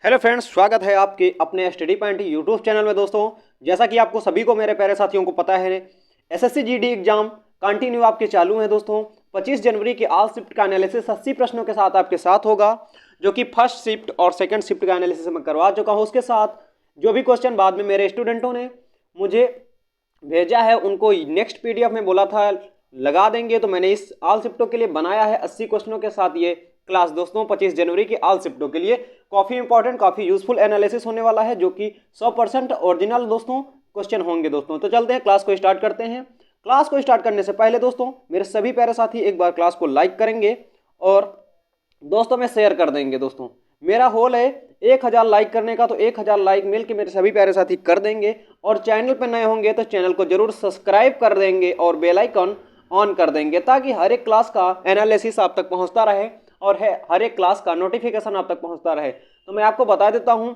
Hello friends, स्वागत है आपके अपने स्टडी पॉइंट यूट्यूब चैनल में। दोस्तों, जैसा कि आपको सभी को, मेरे प्यारे साथियों को पता है, एसएससी जीडी एग्जाम कंटिन्यू आपके चालू है। दोस्तों, 25 जनवरी के ऑल शिफ्ट का एनालिसिस 80 प्रश्नों के साथ आपके साथ होगा, जो कि फर्स्ट शिफ्ट और सेकंड शिफ्ट का एनालिसिस मैं करवा चुका हूँ। उसके साथ जो भी क्वेश्चन बाद में मेरे स्टूडेंटों ने मुझे भेजा है, उनको नेक्स्ट पीडीएफ में बोला था लगा देंगे, तो मैंने इस ऑल शिफ्टों के लिए बनाया है 80 क्वेश्चनों के साथ ये क्लास। दोस्तों, 25 जनवरी की ऑल शिफ्टों के लिए काफ़ी इंपॉर्टेंट, काफ़ी यूजफुल एनालिसिस होने वाला है, जो कि 100% ओरिजिनल दोस्तों क्वेश्चन होंगे। दोस्तों, तो चलते हैं, क्लास को स्टार्ट करते हैं। क्लास को स्टार्ट करने से पहले दोस्तों, मेरे सभी प्यारे साथी एक बार क्लास को लाइक करेंगे और दोस्तों में शेयर कर देंगे। दोस्तों, मेरा होल है 1000 लाइक करने का, तो 1000 लाइक मिल के मेरे सभी प्यारे साथी कर देंगे। और चैनल पर नए होंगे तो चैनल को जरूर सब्सक्राइब कर देंगे और बेल आइकन ऑन कर देंगे, ताकि हर एक क्लास का एनालिसिस आप तक पहुंचता रहे और हर एक क्लास का नोटिफिकेशन आप तक पहुंचता रहे। तो मैं आपको बता देता हूं,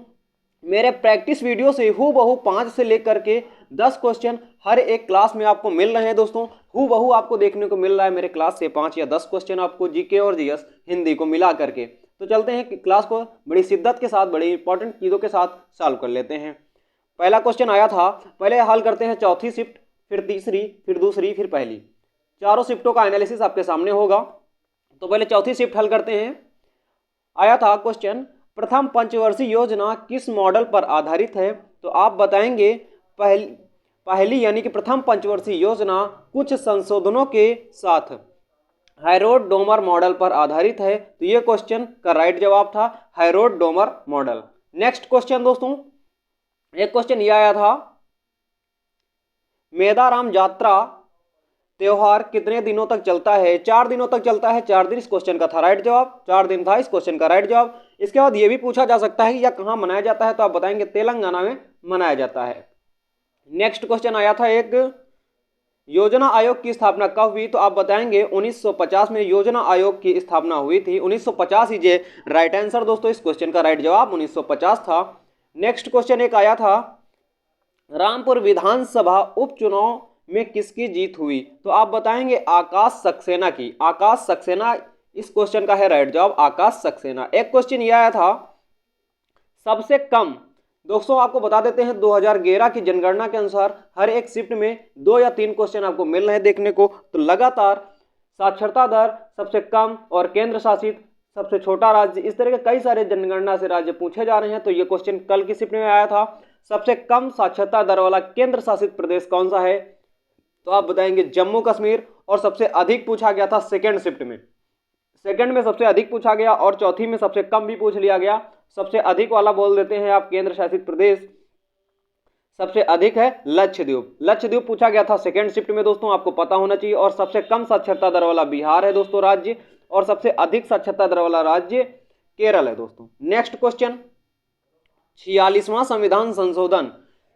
मेरे प्रैक्टिस वीडियो से हूबहू 5 से लेकर के 10 क्वेश्चन हर एक क्लास में आपको मिल रहे हैं। दोस्तों, हूबहू आपको देखने को मिल रहा है मेरे क्लास से 5 या 10 क्वेश्चन आपको जीके और जीएस हिंदी को मिला करके। तो चलते हैं कि क्लास को बड़ी शिद्दत के साथ, बड़ी इंपॉर्टेंट चीज़ों के साथ सॉल्व कर लेते हैं। पहला क्वेश्चन आया था, पहले हल करते हैं चौथी शिफ्ट, फिर तीसरी, फिर दूसरी, फिर पहली। चारों शिफ्टों का एनालिसिस आपके सामने होगा। तो पहले चौथी शिफ्ट हल करते हैं। आया था क्वेश्चन, प्रथम पंचवर्षीय योजना किस मॉडल पर आधारित है? तो आप बताएंगे पहली यानी कि प्रथम पंचवर्षीय योजना कुछ संशोधनों के साथ हैरोड डोमर मॉडल पर आधारित है। तो ये क्वेश्चन का राइट जवाब था Herod Domar model. Next question दोस्तों, एक क्वेश्चन ये आया था, मेदाराम यात्रा त्योहार कितने दिनों तक चलता है? 4 दिनों तक चलता है। 4 दिन इस क्वेश्चन का था राइट जवाब, 4 दिन था इस क्वेश्चन का राइट जवाब। इसके बाद ये भी पूछा जा सकता है कि यह कहाँ मनाया जाता है? तो आप बताएंगे तेलंगाना में मनाया जाता है। नेक्स्ट क्वेश्चन आया था, एक योजना आयोग की स्थापना कब हुई? तो आप बताएंगे 1950 में योजना आयोग की स्थापना हुई थी। 1950 ही जे राइट आंसर दोस्तों, इस क्वेश्चन का राइट जवाब 1950 था। नेक्स्ट क्वेश्चन एक आया था, रामपुर विधानसभा उपचुनाव में किसकी जीत हुई? तो आप बताएंगे आकाश सक्सेना की। आकाश सक्सेना इस क्वेश्चन का है राइट जवाब, आकाश सक्सेना। एक क्वेश्चन यह आया था, सबसे कम, दोस्तों आपको बता देते हैं 2011 की जनगणना के अनुसार हर एक शिफ्ट में 2 या 3 क्वेश्चन आपको मिल रहे हैं देखने को। तो लगातार साक्षरता दर सबसे कम और केंद्र शासित सबसे छोटा राज्य, इस तरह के कई सारे जनगणना से राज्य पूछे जा रहे हैं। तो ये क्वेश्चन कल की शिफ्ट में आया था, सबसे कम साक्षरता दर वाला केंद्र शासित प्रदेश कौन सा है? तो आप बताएंगे जम्मू कश्मीर। और सबसे अधिक पूछा गया था सेकेंड शिफ्ट में, सेकंड में सबसे अधिक पूछा गया और चौथी में सबसे कम भी पूछ लिया गया। सबसे अधिक वाला बोल देते हैं आप केंद्र शासित प्रदेश, सबसे अधिक है लक्षद्वीप। लक्षद्वीप पूछा गया था सेकंड शिफ्ट में दोस्तों, आपको पता होना चाहिए। और सबसे कम साक्षरता दर वाला बिहार है दोस्तों राज्य, और सबसे अधिक साक्षरता दर वाला राज्य केरल है दोस्तों। नेक्स्ट क्वेश्चन, 46वां संविधान संशोधन।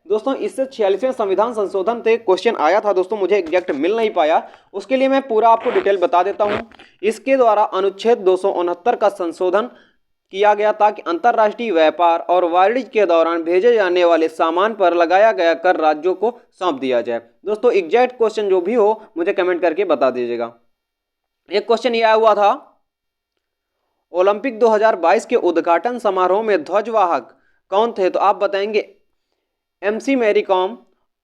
दोस्तों, इससे 46वें संविधान संशोधन से क्वेश्चन आया था दोस्तों, मुझे एग्जैक्ट मिल नहीं पाया, उसके लिए मैं पूरा आपको डिटेल बता देता हूं। इसके द्वारा अनुच्छेद 269 का संशोधन किया गया, ताकि अंतर्राष्ट्रीय व्यापार और वाणिज्य के दौरान भेजे जाने वाले सामान पर लगाया गया कर राज्यों को सौंप दिया जाए। दोस्तों, एग्जैक्ट क्वेश्चन जो भी हो मुझे कमेंट करके बता दीजिएगा। एक क्वेश्चन यह आया हुआ था, ओलंपिक 2022 के उद्घाटन समारोह में ध्वजवाहक कौन थे? तो आप बताएंगे एमसी मैरी कॉम,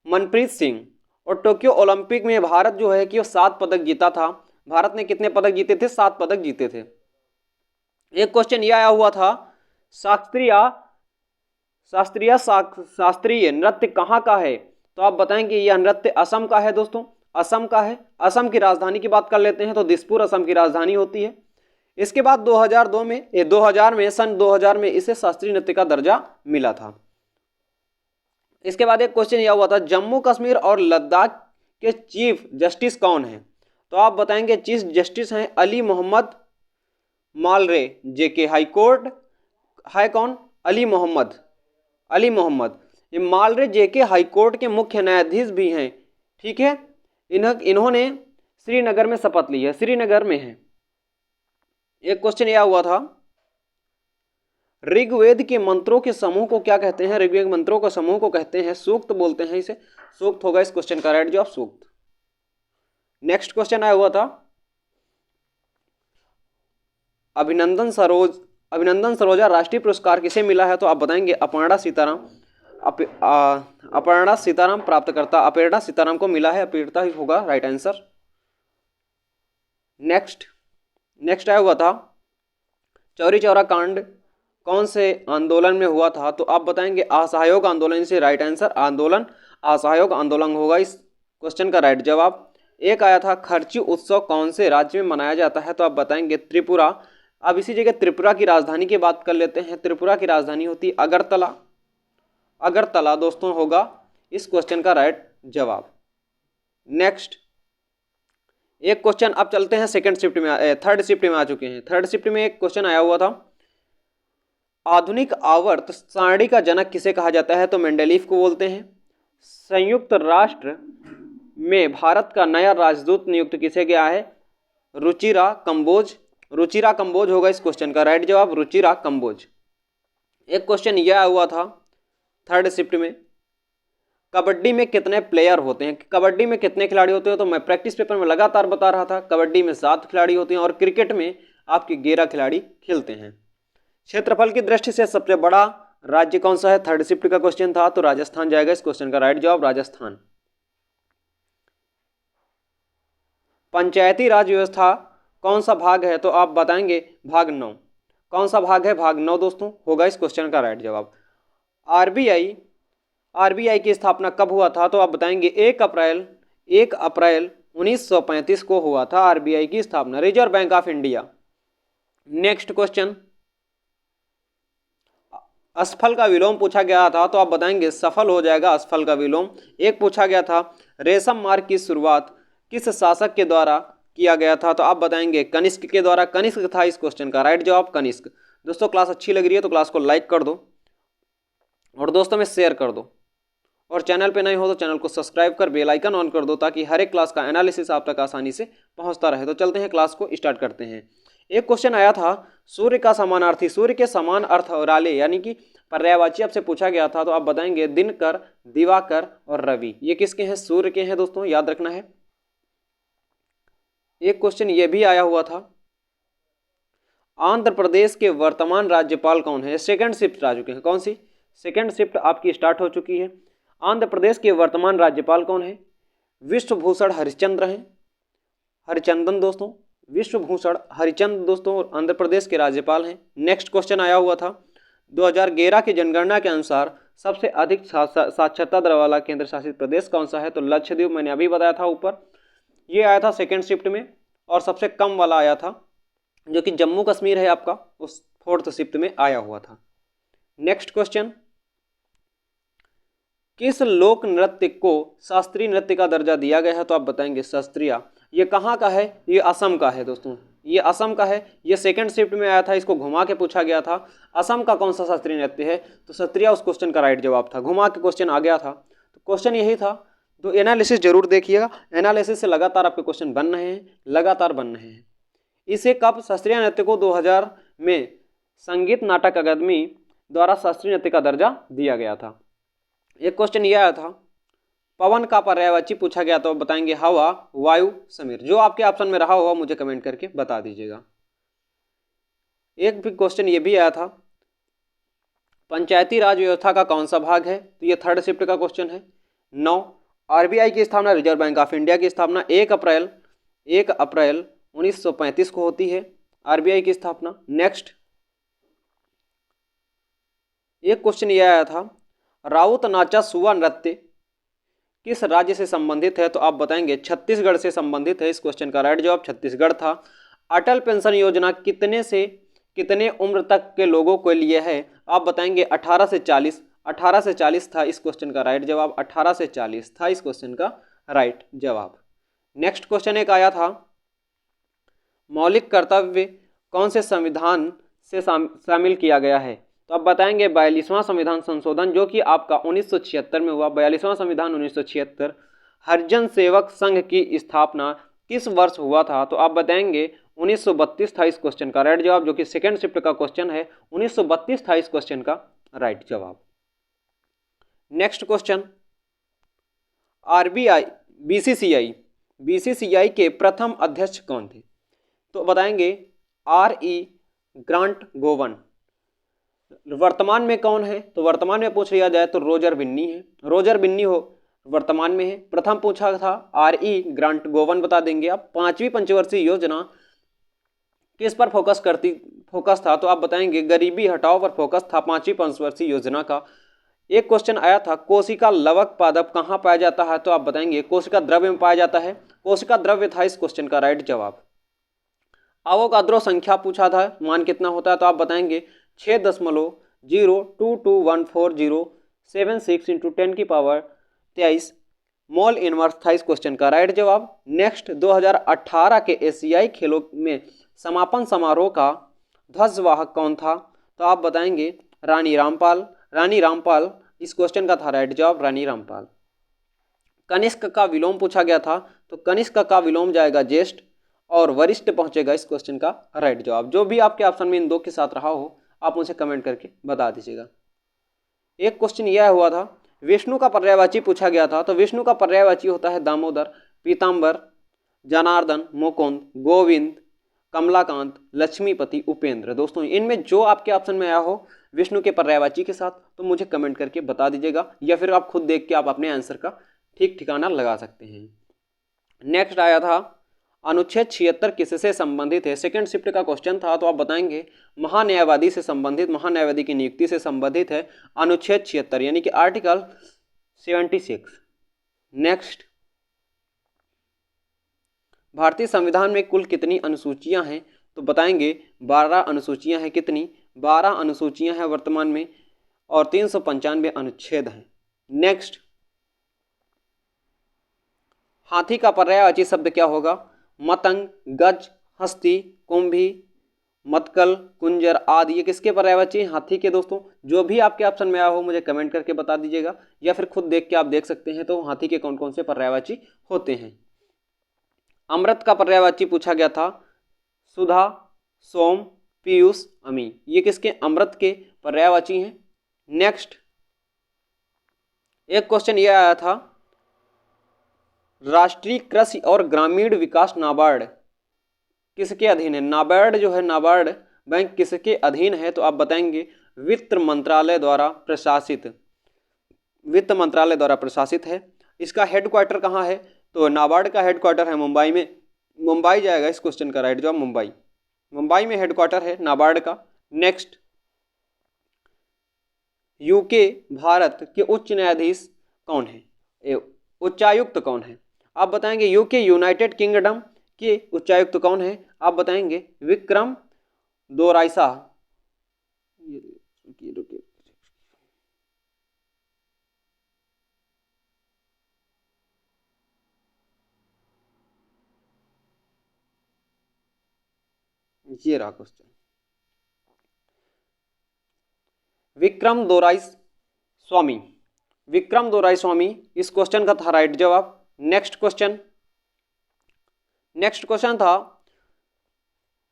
मनप्रीत सिंह। और टोक्यो ओलंपिक में भारत जो है कि वो 7 पदक जीता था। भारत ने कितने पदक जीते थे? 7 पदक जीते थे। एक क्वेश्चन यह आया हुआ था, शास्त्रीय शास्त्रीय नृत्य कहाँ का है? तो आप बताएंगे यह नृत्य असम का है दोस्तों, असम का है। असम की राजधानी की बात कर लेते हैं तो दिसपुर असम की राजधानी होती है। इसके बाद 2000 में सन 2000 में इसे शास्त्रीय नृत्य का दर्जा मिला था। इसके बाद एक क्वेश्चन यह हुआ था, जम्मू कश्मीर और लद्दाख के चीफ जस्टिस कौन हैं? तो आप बताएंगे चीफ जस्टिस हैं अली मोहम्मद मालरे। जेके हाई कोर्ट है कौन? अली मोहम्मद। ये मालरे जेके हाई कोर्ट के मुख्य न्यायाधीश भी हैं। ठीक है, इन्होंने श्रीनगर में शपथ ली है, श्रीनगर में है। एक क्वेश्चन यह हुआ था, ऋग्वेद के मंत्रों के समूह को क्या कहते हैं? ऋग्वेद मंत्रों के समूह को कहते हैं सूक्त, बोलते हैं इसे। सूक्त होगा इस क्वेश्चन का राइट जवाब, सूक्त। नेक्स्ट क्वेश्चन आया हुआ था, अभिनंदन सरोजा राष्ट्रीय पुरस्कार किसे मिला है? तो आप बताएंगे अपर्णा सीताराम। अपर्णा सीताराम प्राप्तकर्ता अपर्णा सीताराम को मिला है, अपर्णा ही होगा राइट आंसर। नेक्स्ट आया हुआ था चौरी चौरा कांड कौन से आंदोलन में हुआ था? तो आप बताएंगे असहयोग आंदोलन से राइट आंसर, आंदोलन असहयोग आंदोलन होगा इस क्वेश्चन का राइट जवाब। एक आया था खर्ची उत्सव कौन से राज्य में मनाया जाता है? तो आप बताएंगे त्रिपुरा। अब इसी जगह त्रिपुरा की राजधानी की बात कर लेते हैं। त्रिपुरा की राजधानी होती अगरतला। अगरतला दोस्तों होगा इस क्वेश्चन का राइट जवाब। नेक्स्ट एक क्वेश्चन, अब चलते हैं सेकंड शिफ्ट में, थर्ड शिफ्ट में आ चुके हैं। थर्ड शिफ्ट में एक क्वेश्चन आया हुआ था आधुनिक आवर्त सारणी का जनक किसे कहा जाता है? तो मेंडेलीव को बोलते हैं। संयुक्त राष्ट्र में भारत का नया राजदूत नियुक्त किसे गया है? रुचिरा कंबोज। रुचिरा कंबोज होगा इस क्वेश्चन का राइट जवाब, रुचिरा कंबोज। एक क्वेश्चन यह आया हुआ था थर्ड शिफ्ट में, कबड्डी में कितने प्लेयर होते हैं? कबड्डी में कितने खिलाड़ी होते हैं? तो मैं प्रैक्टिस पेपर में लगातार बता रहा था, कबड्डी में 7 खिलाड़ी होते हैं और क्रिकेट में आपके 11 खिलाड़ी खेलते हैं। क्षेत्रफल की दृष्टि से सबसे बड़ा राज्य कौन सा है? थर्ड शिफ्ट का क्वेश्चन था, तो राजस्थान जाएगा इस क्वेश्चन का राइट जवाब, राजस्थान। पंचायती राज व्यवस्था कौन सा भाग है? तो आप बताएंगे भाग 9। कौन सा भाग है? भाग 9 दोस्तों होगा इस क्वेश्चन का राइट जवाब। आरबीआई की स्थापना कब हुआ था? तो आप बताएंगे 1 अप्रैल 1935 को हुआ था आरबीआई की स्थापना, reserve bank of India. Next question, असफल का विलोम पूछा गया था, तो आप बताएंगे सफल हो जाएगा असफल का विलोम। एक पूछा गया था रेशम मार्ग की शुरुआत किस शासक के द्वारा किया गया था? तो आप बताएंगे कनिष्क के द्वारा। कनिष्क था इस क्वेश्चन का राइट जवाब, कनिष्क। दोस्तों क्लास अच्छी लग रही है तो क्लास को लाइक कर दो और दोस्तों में शेयर कर दो, और चैनल पे नहीं हो तो चैनल को सब्सक्राइब कर बेल आइकन ऑन कर दो ताकि हर एक क्लास का एनालिसिस आप तक आसानी से पहुंचता रहे। तो चलते हैं क्लास को स्टार्ट करते हैं। एक क्वेश्चन आया था सूर्य का समानार्थी, सूर्य के समान अर्थ वाले यानी कि पर्यायवाची आपसे पूछा गया था, तो आप बताएंगे दिनकर, दिवाकर और रवि। ये किसके हैं? सूर्य के हैं दोस्तों, याद रखना है। एक क्वेश्चन ये भी आया हुआ था आंध्र प्रदेश के वर्तमान राज्यपाल कौन है? सेकंड शिफ्ट आ चुके हैं। कौन सी? सेकंड शिफ्ट आपकी स्टार्ट हो चुकी है। आंध्र प्रदेश के वर्तमान राज्यपाल कौन है? विश्वभूषण हरिश्चंद्र हैं, हरिचंदन दोस्तों, विश्वभूषण हरिचंद्र दोस्तों आंध्र प्रदेश के राज्यपाल हैं। नेक्स्ट क्वेश्चन आया हुआ था 2011 की जनगणना के अनुसार सबसे अधिक साक्षरता दर वाला केंद्र शासित प्रदेश कौन सा है? तो लक्षद्वीप, मैंने अभी बताया था ऊपर, ये आया था सेकेंड शिफ्ट में। और सबसे कम वाला आया था जो कि जम्मू कश्मीर है आपका, उस फोर्थ शिफ्ट में आया हुआ था। नेक्स्ट क्वेश्चन, किस लोक नृत्य को शास्त्रीय नृत्य का दर्जा दिया गया है? तो आप बताएंगे शास्त्रीय। ये कहाँ का है? ये असम का है दोस्तों, ये असम का है। ये सेकंड शिफ्ट में आया था, इसको घुमा के पूछा गया था असम का कौन सा शास्त्रीय नृत्य है? तो शास्त्रीय उस क्वेश्चन का राइट जवाब था। घुमा के क्वेश्चन आ गया था, तो क्वेश्चन यही था। तो एनालिसिस जरूर देखिएगा, एनालिसिस से लगातार आपके क्वेश्चन बन रहे हैं, लगातार बन रहे हैं। इसे कब शास्त्रीय नृत्य को 2000 में संगीत नाटक अकादमी द्वारा शास्त्रीय नृत्य का दर्जा दिया गया था। एक क्वेश्चन यह आया था पवन का पर्यायवाची पूछा गया, तो बताएंगे हवा, वायु, समीर। जो आपके ऑप्शन में रहा होगा मुझे कमेंट करके बता दीजिएगा। एक भी क्वेश्चन ये भी आया था पंचायती राज व्यवस्था का कौन सा भाग है? तो ये थर्ड शिफ्ट का क्वेश्चन है। 9 आरबीआई की स्थापना, रिजर्व बैंक ऑफ इंडिया की स्थापना 1 अप्रैल 1935 को होती है आरबीआई की स्थापना। नेक्स्ट एक क्वेश्चन यह आया था राउत नाचा सुआ नृत्य किस राज्य से संबंधित है? तो आप बताएंगे छत्तीसगढ़ से संबंधित है। इस क्वेश्चन का राइट जवाब छत्तीसगढ़ था। अटल पेंशन योजना कितने से कितने उम्र तक के लोगों के लिए है? आप बताएंगे 18 से 40। 18 से 40 था इस क्वेश्चन का राइट जवाब, 18 से 40 था इस क्वेश्चन का राइट जवाब। नेक्स्ट क्वेश्चन एक आया था मौलिक कर्तव्य कौन से संविधान से शामिल किया गया है? तो आप बताएंगे 42वां संविधान संशोधन जो कि आपका 1976 में हुआ। 42वां संविधान 1976। हरिजन सेवक संघ की स्थापना किस वर्ष हुआ था? तो आप बताएंगे 1932 था इस क्वेश्चन का राइट जवाब, जो कि सेकेंड शिफ्ट का क्वेश्चन है। 1932 था इस क्वेश्चन का राइट जवाब। नेक्स्ट क्वेश्चन आरबीआई बीसीसीआई के प्रथम अध्यक्ष कौन थे? तो बताएंगे RE ग्रांट गोवन। वर्तमान में कौन है, तो वर्तमान में पूछ लिया जाए तो रोजर बिन्नी है। रोजर बिन्नी हो वर्तमान में है। प्रथम पूछा था आर.ई. ग्रांट गोवन, बता देंगे आप। पांचवी पंचवर्षीय योजना किस पर फोकस था, तो आप बताएंगे गरीबी हटाओ पर फोकस था पांचवी पंचवर्षीय योजना का। एक क्वेश्चन आया था कोशिका लवक पादप कहाँ पाया जाता है, तो आप बताएंगे कोशिका द्रव्य में पाया जाता है। कोशिका द्रव्य था इस क्वेश्चन का राइट जवाब। अवोगाद्रो संख्या पूछा था, मान कितना होता है, तो आप बताएंगे 6.0221407 इंटू 10 की पावर 23 मोल इनवर्स था इस क्वेश्चन का राइट जवाब। नेक्स्ट 2018 के एशियाई खेलों में समापन समारोह का ध्वजवाहक कौन था, तो आप बताएंगे रानी रामपाल। रानी रामपाल इस क्वेश्चन का था राइट जवाब, रानी रामपाल। कनिष्क का विलोम पूछा गया था, तो कनिष्क का विलोम जाएगा ज्येष्ठ और वरिष्ठ पहुंचेगा इस क्वेश्चन का राइट जवाब। जो भी आपके ऑप्शन में इन दो के साथ रहा हो आप मुझे कमेंट करके बता दीजिएगा। एक क्वेश्चन यह हुआ था विष्णु का पर्यायवाची पूछा गया था, तो विष्णु का पर्यायवाची होता है दामोदर, पीताम्बर, जनार्दन, मुकुंद, गोविंद, कमलाकांत, लक्ष्मीपति, उपेंद्र। दोस्तों इनमें जो आपके ऑप्शन में आया हो विष्णु के पर्यायवाची के साथ तो मुझे कमेंट करके बता दीजिएगा, या फिर आप खुद देख के आप अपने आंसर का ठीक ठिकाना लगा सकते हैं। नेक्स्ट आया था अनुच्छेद 76 किससे संबंधित है, सेकंड शिफ्ट का क्वेश्चन था, तो आप बताएंगे महान्यायवादी से संबंधित, महान्यायवादी की नियुक्ति से संबंधित है अनुच्छेद 76 यानी कि आर्टिकल 76। नेक्स्ट भारतीय संविधान में कुल कितनी अनुसूचियां हैं, तो बताएंगे 12 अनुसूचियां हैं। कितनी, 12 अनुसूचियां हैं वर्तमान में और 395 अनुच्छेद हैं। नेक्स्ट हाथी का पर्यायवाची शब्द क्या होगा, मतंग, गज, हस्ती, कुंभी, मतकल, कुंजर आदि, ये किसके पर्यायवाची हैं, हाथी के। दोस्तों जो भी आपके ऑप्शन में आया हो मुझे कमेंट करके बता दीजिएगा, या फिर खुद देख के आप देख सकते हैं तो हाथी के कौन कौन से पर्यायवाची होते हैं। अमृत का पर्यायवाची पूछा गया था, सुधा, सोम, पीयूष, अमी, ये किसके, अमृत के पर्यायवाची हैं। नेक्स्ट एक क्वेश्चन ये आया था राष्ट्रीय कृषि और ग्रामीण विकास नाबार्ड किसके अधीन है, नाबार्ड जो है, नाबार्ड बैंक किसके अधीन है, तो आप बताएंगे वित्त मंत्रालय द्वारा प्रशासित, वित्त मंत्रालय द्वारा प्रशासित है। इसका हेडक्वार्टर कहाँ है, तो नाबार्ड का हेडक्वार्टर है मुंबई में, मुंबई जाएगा इस क्वेश्चन का राइट जवाब, मुंबई। मुंबई में हेडक्वार्टर है नाबार्ड का। नेक्स्ट यूके भारत के उच्च न्यायाधीश कौन है, उच्चायुक्त कौन है, आप बताएंगे यूके यूनाइटेड किंगडम के उच्चायुक्त कौन है, आप बताएंगे विक्रम दोराइसा। ये रहा क्वेश्चन, विक्रम दोराई स्वामी, विक्रम दोराई स्वामी इस क्वेश्चन का था राइट जवाब। नेक्स्ट क्वेश्चन था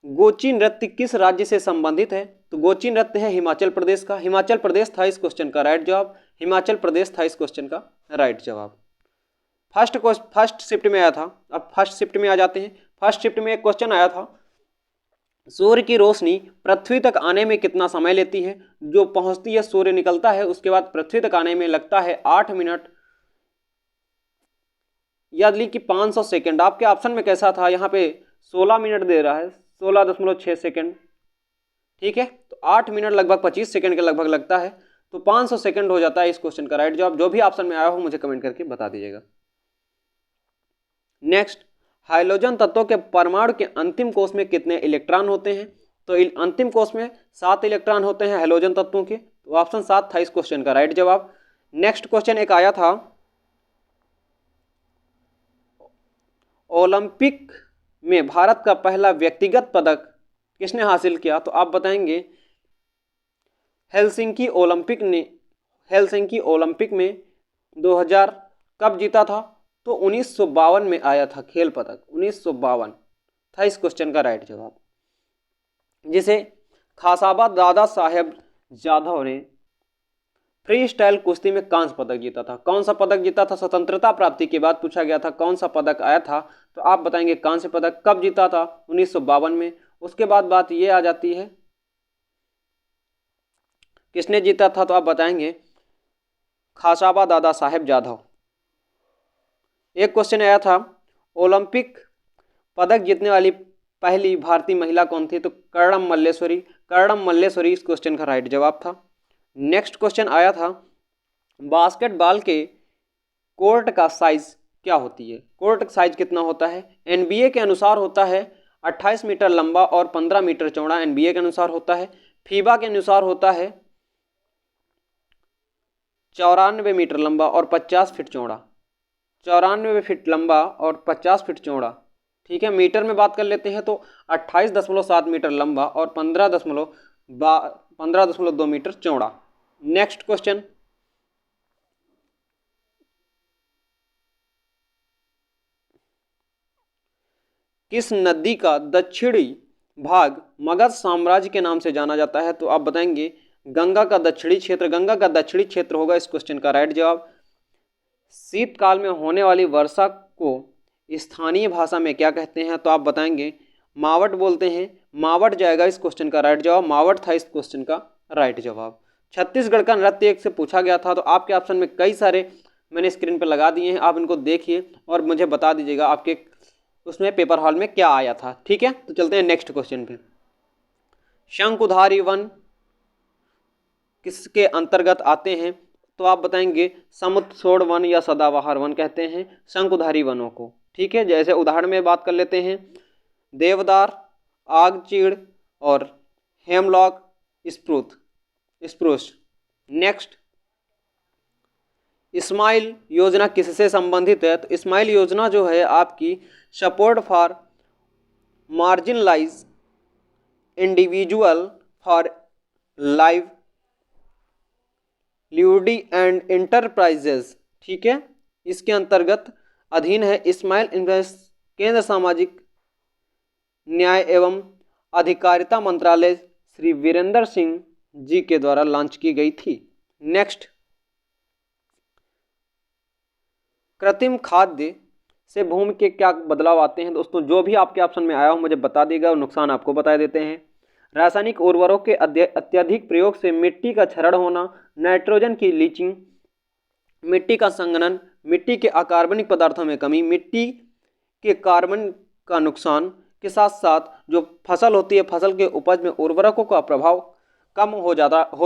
गोची नृत्य किस राज्य से संबंधित है, तो गोची नृत्य है हिमाचल प्रदेश का, हिमाचल प्रदेश था इस क्वेश्चन का राइट जवाब, हिमाचल प्रदेश था इस क्वेश्चन का राइट जवाब। फर्स्ट शिफ्ट में आया था, अब फर्स्ट शिफ्ट में आ जाते हैं। फर्स्ट शिफ्ट में एक क्वेश्चन आया था सूर्य की रोशनी पृथ्वी तक आने में कितना समय लेती है, जो पहुंचती है सूर्य निकलता है उसके बाद पृथ्वी तक आने में लगता है 8 मिनट, याद ली कि 500 सेकेंड। आपके ऑप्शन में कैसा था, यहाँ पे 16 मिनट दे रहा है, 16.6 सेकेंड, ठीक है, तो 8 मिनट लगभग 25 सेकेंड के लगभग लगता है, तो 500 सेकेंड हो जाता है इस क्वेश्चन का राइट जवाब। जो भी ऑप्शन में आया हो मुझे कमेंट करके बता दीजिएगा। नेक्स्ट हाइड्रोजन तत्वों के परमाणु के अंतिम कोष में कितने इलेक्ट्रॉन होते हैं, तो अंतिम कोष में 7 इलेक्ट्रॉन होते हैं हाइड्रोजन तत्वों के, तो ऑप्शन 7 था इस क्वेश्चन का राइट जवाब। नेक्स्ट क्वेश्चन एक आया था ओलंपिक में भारत का पहला व्यक्तिगत पदक किसने हासिल किया, तो आप बताएंगे हेलसिंकी ओलंपिक में 2000 कब जीता था, तो 1952 में आया था खेल पदक, 1952 था इस क्वेश्चन का राइट जवाब, जिसे खासाबा दादा साहेब जाधव ने फ्री स्टाइल कुश्ती में कांस्य पदक जीता था। कौन सा पदक जीता था, स्वतंत्रता प्राप्ति के बाद पूछा गया था कौन सा पदक आया था, तो आप बताएंगे कांस्य पदक। कब जीता था, 1952 में। उसके बाद बात ये आ जाती है किसने जीता था? तो आप बताएंगे खासाबा दादा साहेब जाधव। एक क्वेश्चन आया था ओलंपिक पदक जीतने वाली पहली भारतीय महिला कौन थी? तो कर्णम मल्लेश्वरी। कर्णम मल्लेश्वरी इस क्वेश्चन का राइट जवाब था। नेक्स्ट क्वेश्चन आया था बास्केटबॉल के कोर्ट का साइज क्या होती है? कोर्ट साइज कितना होता है? एनबीए के अनुसार होता है 28 मीटर लंबा और 15 मीटर चौड़ा, एनबीए के अनुसार होता है। फीबा के अनुसार होता है 94 मीटर लंबा और 50 फीट चौड़ा। 94 फीट लंबा और 50 फीट चौड़ा। ठीक है, मीटर में बात कर लेते हैं तो 28.7 मीटर लंबा और 15.2 मीटर चौड़ा। नेक्स्ट क्वेश्चन, किस नदी का दक्षिणी भाग मगध साम्राज्य के नाम से जाना जाता है? तो आप बताएंगे गंगा का दक्षिणी क्षेत्र। गंगा का दक्षिणी क्षेत्र होगा इस क्वेश्चन का राइट जवाब। शीतकाल में होने वाली वर्षा को स्थानीय भाषा में क्या कहते हैं? तो आप बताएंगे मावट बोलते हैं। मावट जाएगा इस क्वेश्चन का राइट जवाब। मावट था इस क्वेश्चन का राइट जवाब। छत्तीसगढ़ का नृत्य एक से पूछा गया था, तो आपके ऑप्शन में कई सारे मैंने स्क्रीन पर लगा दिए हैं, आप इनको देखिए और मुझे बता दीजिएगा आपके उसमें पेपर हॉल में क्या आया था। ठीक है, तो चलते हैं नेक्स्ट क्वेश्चन पे। शंकुधारी वन किसके अंतर्गत आते हैं? तो आप बताएंगे समुद्रछोड़ वन या सदाबहार वन कहते हैं शंकुधारी वनों को। ठीक है, जैसे उदाहरण में बात कर लेते हैं देवदार, आगचीड़ और हेमलॉक स्प्रूस। नेक्स्ट, स्माइल योजना किससे संबंधित है? तो स्माइल योजना जो है आपकी support for marginalise individual for livelihood and enterprises. ठीक है, इसके अंतर्गत अधीन है। स्माइल इन्वेस्ट केंद्र सामाजिक न्याय एवं अधिकारिता मंत्रालय श्री वीरेंद्र सिंह जी के द्वारा लॉन्च की गई थी। नेक्स्ट, कृत्रिम खाद्य से भूमि के क्या बदलाव आते हैं? दोस्तों जो भी आपके ऑप्शन में आया हो मुझे बता देगा और नुकसान आपको बता देते हैं। रासायनिक उर्वरकों के अत्यधिक प्रयोग से मिट्टी का क्षरण होना, नाइट्रोजन की लीचिंग, मिट्टी का संघनन, मिट्टी के अकार्बनिक पदार्थों में कमी, मिट्टी के कार्बन का नुकसान के साथ साथ जो फसल होती है फसल के उपज में उर्वरकों का प्रभाव कम हो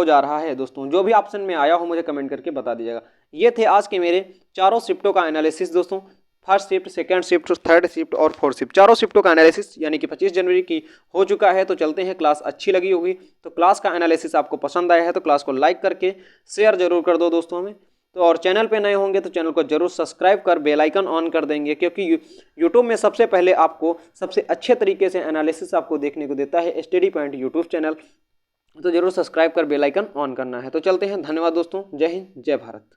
जा रहा है। दोस्तों जो भी ऑप्शन में आया हो मुझे कमेंट करके बता दीजिएगा। ये थे आज के मेरे चारों शिफ्टों का एनालिसिस दोस्तों। First shift, second shift, third shift और फोर्थ शिफ्ट, चारों शिफ्टों का एनालिसिस यानी कि 25 जनवरी की हो चुका है। तो चलते हैं, क्लास अच्छी लगी होगी तो क्लास का एनालिसिस आपको पसंद आया है तो क्लास को लाइक करके शेयर जरूर कर दो दोस्तों में। तो और चैनल पे नए होंगे तो चैनल को जरूर सब्सक्राइब कर बेल आइकन ऑन कर देंगे, क्योंकि यूट्यूब में सबसे पहले आपको सबसे अच्छे तरीके से एनालिसिस आपको देखने को देता है स्टडी पॉइंट यूट्यूब चैनल। तो जरूर सब्सक्राइब कर बेल आइकन ऑन करना है। तो चलते हैं, धन्यवाद दोस्तों, जय हिंद, जय भारत।